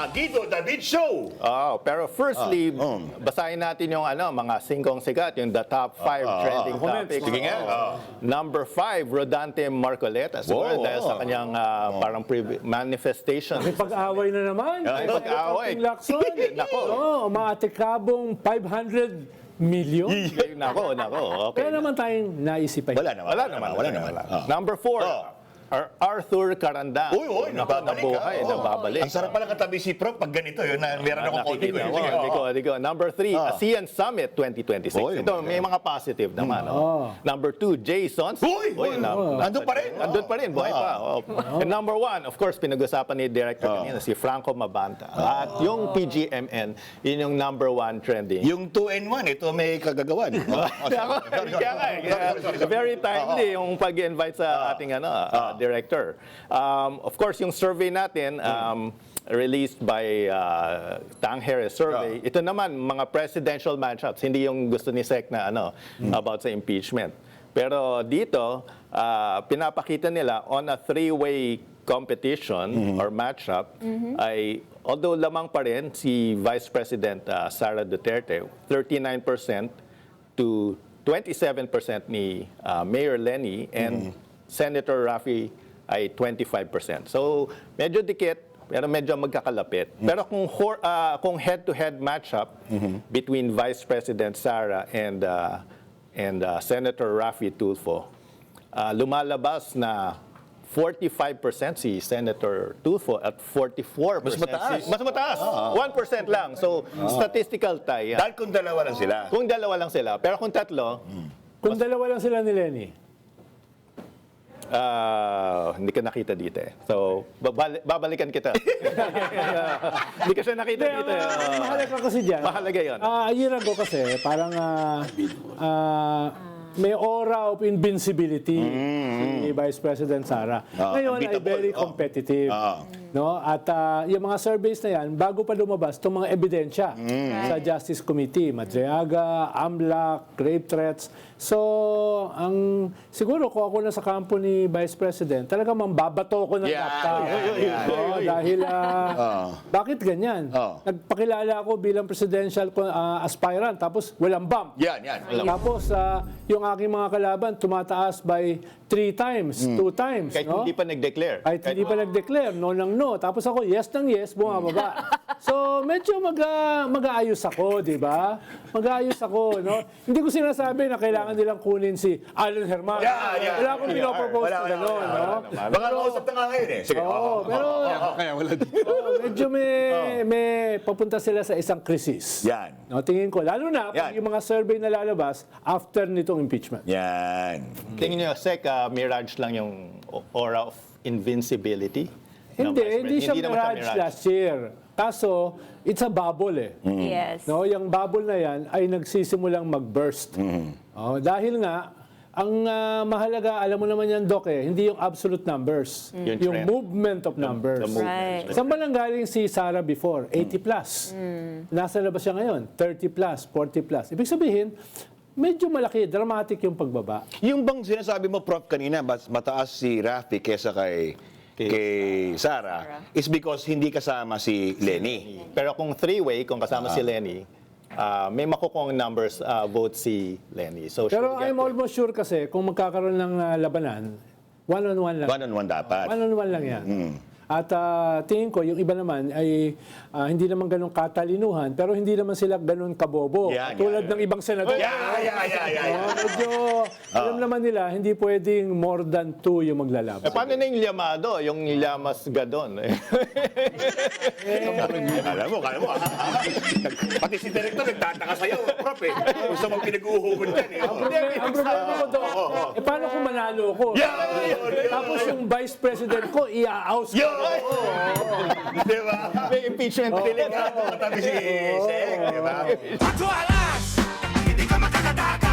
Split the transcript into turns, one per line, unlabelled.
Guido David Show.
Pero firstly, basahin natin yung mga singkong sikat, yung the top 5 trending topics.
Sige nga.
Number 5, Rodante Marcoleta. Siguro dahil sa kanyang parang manifestation.
May pag-away na naman.
May pag-away.
Lacson.
Nako.
Maatikabong 500 million.
Nako. Okay.
Kaya naman tayong naisipan.
Wala naman.
Number 4, Arthur Carandang.
Uy,
nabuhay, nababalik.
Ang sarap pala katabi si Prof pag ganito yun. Meron akong konti ko.
Hindi ko. Number 3, ASEAN Summit 2026. Ito, may mga positive naman. Number 2, Jasons.
Nandun pa rin.
Nandun pa rin, buhay pa. And number 1, of course, pinag-usapan ni Director kanina, si Franco Mabanta. At yung PGMN, yun yung number 1 trending.
Yung 2-in-1, ito may kagagawan.
Very timely yung pag-invite sa ating director. Of course, yung survey natin, released by Tang Harris Survey, ito naman, mga presidential matchups, hindi yung gusto ni Sec na about sa impeachment. Pero dito, pinapakita nila on a three-way competition or matchup, ay although lamang pa rin si Vice President Sara Duterte, 39% to 27% ni Mayor Lenny, and Senator Raffy ay 25%. So, medyo dikit, pero medyo magkakalapit. Pero kung head-to-head matchup between Vice President Sara and Senator Raffy Tulfo, lumalabas na 45% si Senator Tulfo at 44% mas mataas. 1% lang. So, statistical tie.
Dahil kung dalawa lang sila.
Kung dalawa lang sila. Pero kung tatlo,
Kung dalawa lang sila ni Lenny.
hindi ka nakita dito eh. So, babalikan kita. Hindi ka siya nakita dito eh.
Mahalaga kasi dyan.
Mahalaga yun.
A year ago kasi, parang may aura of invincibility si Vice President Sara. Ngayon ay
unbeatable.
very competitive. No? At yung mga surveys na yan, bago pa lumabas itong mga ebidensya sa Justice Committee, Madriaga, AMLAC, rape threats. So, siguro kung ako na sa kampo ni Vice President, talaga mambabato ko ng laptop. Dahil, bakit ganyan? Nagpakilala ako bilang presidential aspirant, tapos walang bump.
Yan.
Tapos, yung aking mga kalaban tumataas by 3 times, 2 times.
Kahit hindi pa nag-declare.
Kahit hindi pa nag-declare, no ng no. Tapos ako, yes ng yes, bumababa. So, medyo mag-aayos ako, di ba? Mag-aayos ako, no? Hindi ko sinasabi na kailangan nilang kunin si Alan Herman. Wala akong pinopropose na gano'n, no?
Baka kausap na nga ngayon eh. Sige.
Pero
Kaya wala dito.
medyo may papunta sila sa isang krisis.
Yan.
No, tingin ko, lalo na pag yung mga survey na lalabas after nitong impeachment.
Yan.
Tingin nyo, Sec, mirage lang yung aura of invincibility?
Hindi siya
naman
mirage last year. Kaso, it's a bubble eh.
Yes.
No, yung bubble na yan ay nagsisimulang mag-burst. Dahil nga, ang mahalaga, alam mo naman yan, Doc, hindi yung absolute numbers. Yung
trend.
movement of numbers.
Right.
Saan ba nang galing si Sara before? 80 plus. Nasa na ba siya ngayon? 30 plus, 40 plus. Ibig sabihin, medyo malaki, dramatic yung pagbaba.
Yung bang sinasabi mo, Prof, kanina, mataas si Raffy kesa kay Sara, is because hindi kasama si Lenny.
Pero kung three-way, kung kasama si Lenny, may makukong numbers vote si Lenny. So,
Pero
she'll get
I'm almost sure kasi kung magkakaroon ng labanan, one-on-one lang.
One-on-one dapat.
One-on-one lang yan. At tingin ko, yung iba naman ay hindi naman ganun katalinuhan, pero hindi naman sila ganun kabobo. Tulad ng ibang senador. Medyo, alam naman nila, hindi pwedeng more than 2 yung maglalaban.
paano na yung Llamado? Yung Llamas Gadon?
Alam mo. Pati si Director nagtataka sa'yo, Prof eh. Gusto mong pinag-uuhugon dyan eh.
Ang problema ko doon, paano kung manalo ko? Tapos yung vice president ko, ia-oust ko.
Di ba?
May impeachment bill.
Katabi si Seng, di ba?
Patualas! Hindi ka makakataka!